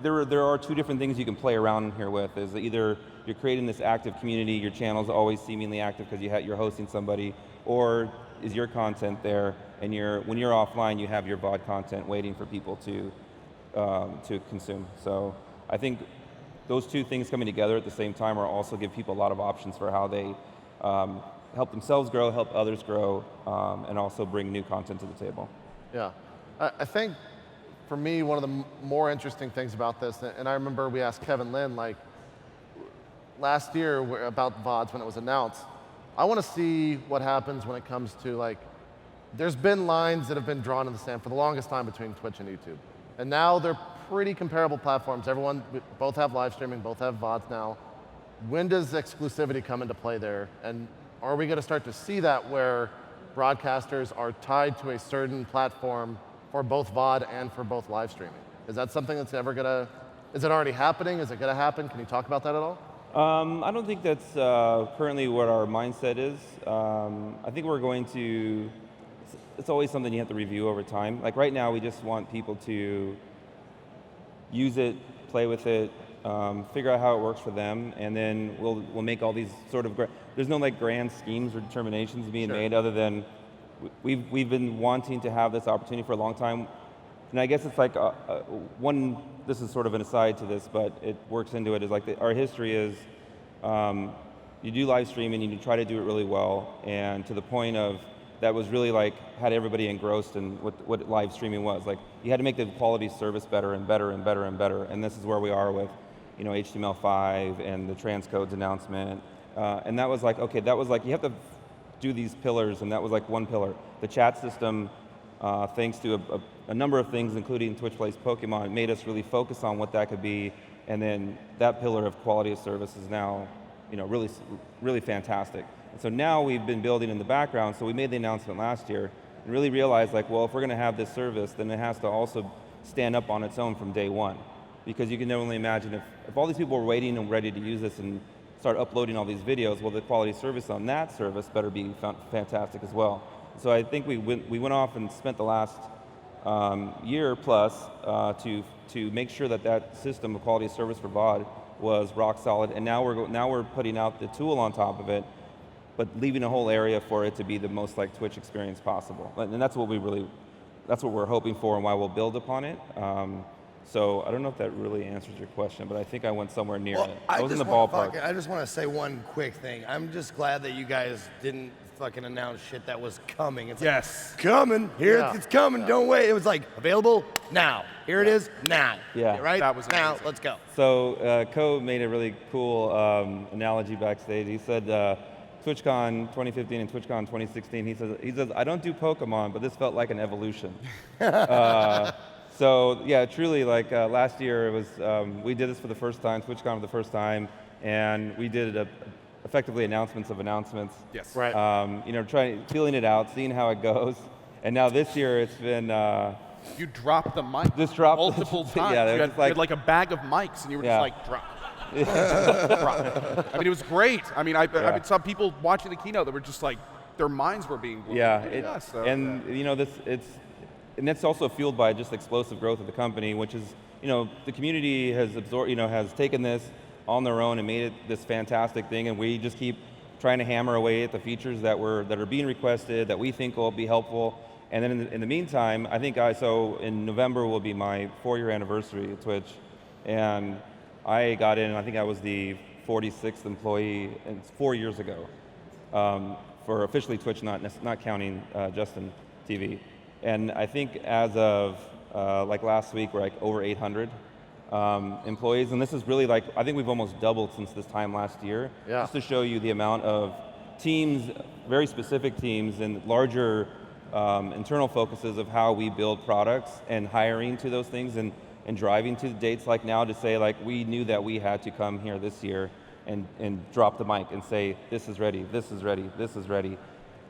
there are two different things you can play around here with. Is either you're creating this active community, your channel's always seemingly active because you're hosting somebody, or is your content there, and when you're offline, you have your VOD content waiting for people to consume. So I think those two things coming together at the same time are also give people a lot of options for how they help themselves grow, help others grow, and also bring new content to the table. Yeah, I think for me, one of the more interesting things about this, and I remember we asked Kevin Lin, like, last year about VODs when it was announced, I want to see what happens when it comes to, like, there's been lines that have been drawn in the sand for the longest time between Twitch and YouTube. And now they're pretty comparable platforms. Both have live streaming, both have VODs now. When does exclusivity come into play there? And are we going to start to see that where broadcasters are tied to a certain platform for both VOD and for both live streaming? Is that something that's ever going to, is it already happening? Is it going to happen? Can you talk about that at all? I don't think that's currently what our mindset is. I think we're going to, it's always something you have to review over time. Like right now, we just want people to use it, play with it, figure out how it works for them, and then we'll make all these sort of, there's no like grand schemes or determinations being made other than we've been wanting to have this opportunity for a long time. And I guess it's like this is sort of an aside to this, but it works into it, is like our history is you do live streaming and you try to do it really well, and to the point of that was really like had everybody engrossed in what live streaming was. Like you had to make the quality service better and better and better and better, and this is where we are with HTML5 and the transcodes announcement, and that was like, okay, that was like you have to do these pillars, and that was like one pillar. The chat system, thanks to a number of things, including Twitch Plays Pokemon, made us really focus on what that could be, and then that pillar of quality of service is now, really, really fantastic. And so now we've been building in the background, so we made the announcement last year, and really realized like, well, if we're gonna have this service, then it has to also stand up on its own from day one. Because you can only imagine if all these people were waiting and ready to use this and start uploading all these videos, well, the quality of service on that service better be fantastic as well. So I think we went off and spent the last year plus to make sure that system of quality of service for VOD was rock solid, and now we're putting out the tool on top of it, but leaving a whole area for it to be the most like Twitch experience possible. And that's what we're hoping for, and why we'll build upon it. So I don't know if that really answers your question, but I think I went somewhere near it. I was in the ballpark. I just want to say one quick thing. I'm just glad that you guys didn't fucking announce shit that was coming. It's yes. Like, coming. Here it's coming. Don't wait. It was like available now. Here it is now. Yeah. Right? That was now. amazing. Let's go. So Cohh made a really cool analogy backstage. He said TwitchCon 2015 and TwitchCon 2016. He says I don't do Pokemon, but this felt like an evolution. So yeah, truly, like last year it was we did this for the first time, TwitchCon for the first time, and we did effectively announcements of announcements. Yes. Right. Feeling it out, seeing how it goes, and now this year it's been. You dropped the mic just dropped multiple times. Yeah, you had like a bag of mics, and you were just like drop. Drop. I mean, it was great. I mean, I saw people watching the keynote that were just like their minds were being blown. Yeah, and and that's also fueled by just explosive growth of the company, which is, the community has absorbed, has taken this on their own and made it this fantastic thing, and we just keep trying to hammer away at the features that are being requested, that we think will be helpful. And then in the meantime, I think so in November will be my 4-year anniversary at Twitch, and I got in, I think I was the 46th employee, and it's 4 years ago, for officially Twitch, not counting Justin TV. And I think as of like last week, we're like over 800 employees, and this is really like, I think we've almost doubled since this time last year, just to show you the amount of teams, very specific teams, and larger internal focuses of how we build products and hiring to those things, and driving to dates like now to say, like, we knew that we had to come here this year and drop the mic and say, this is ready, this is ready, this is ready,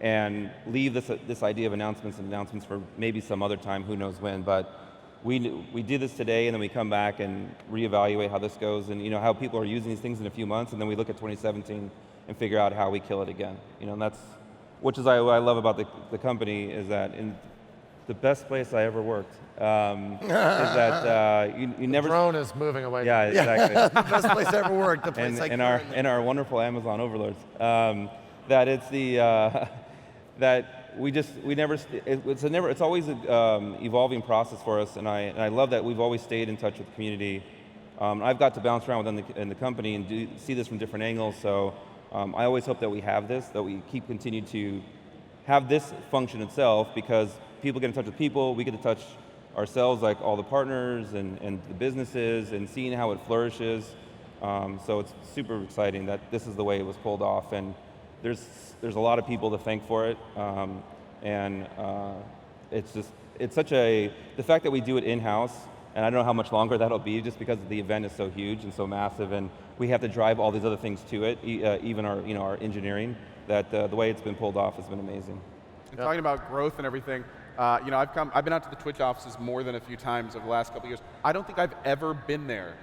and leave this idea of announcements for maybe some other time, who knows when, but we do this today, and then we come back and reevaluate how this goes, and how people are using these things in a few months, and then we look at 2017 and figure out how we kill it again. And that's, which is what I love about the company, is that in the best place I ever worked, is that you never... Drone is moving away. Yeah, exactly. The best place I ever worked, the place and our wonderful Amazon overlords, that it's the that it's always an evolving process for us, and I love that we've always stayed in touch with the community. I've got to bounce around within the company and see this from different angles, so I always hope that we have this, that we continue to have this function itself, because people get in touch with people, we get to touch ourselves, like all the partners and the businesses, and seeing how it flourishes. So it's super exciting that this is the way it was pulled off, and there's a lot of people to thank for it, and it's such the fact that we do it in-house, and I don't know how much longer that'll be, just because the event is so huge and so massive, and we have to drive all these other things to it, even our engineering, that the way it's been pulled off has been amazing. And talking about growth and everything, I've been out to the Twitch offices more than a few times over the last couple of years. I don't think I've ever been there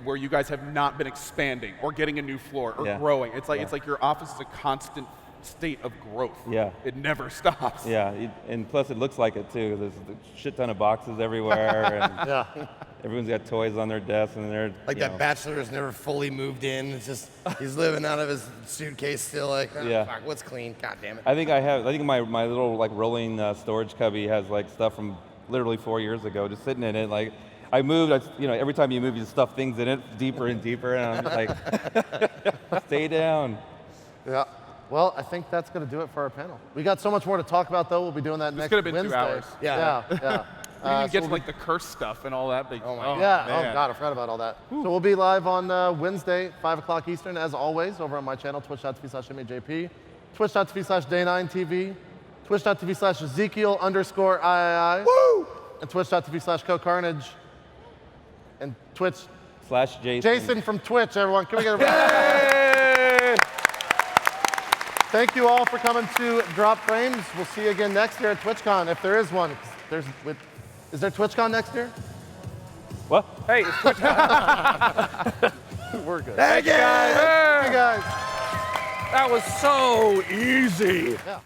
where you guys have not been expanding or getting a new floor or growing. It's like your office is a constant state of growth. Yeah. It never stops. Yeah, and plus it looks like it too. There's a shit ton of boxes everywhere, and everyone's got toys on their desks, and they're like that bachelor has never fully moved in. It's just he's living out of his suitcase still. Like, fuck, what's clean? God damn it. I think my little like rolling storage cubby has like stuff from literally 4 years ago, just sitting in it. Like, I moved, every time you move, you stuff things in it deeper and deeper, and I'm just like, stay down. Yeah. Well, I think that's going to do it for our panel. We got so much more to talk about, though. We'll be doing that next Wednesday. This could have been 2 hours. Yeah. We didn't even get to like the curse stuff and all that. But, oh God, I forgot about all that. So we'll be live on Wednesday, 5 o'clock Eastern, as always, over on my channel, twitch.tv/itmeJP, twitch.tv/Day9TV, twitch.tv/Ezekiel_III, and twitch.tv/CohhCarnage, and Twitch/Jason. Jason from Twitch, everyone. Can we get a Thank you all for coming to Drop Frames. We'll see you again next year at TwitchCon, if there is one. Is there TwitchCon next year? What? Hey, it's TwitchCon. We're good. Thank you guys. Hey guys. That was so easy. Yeah.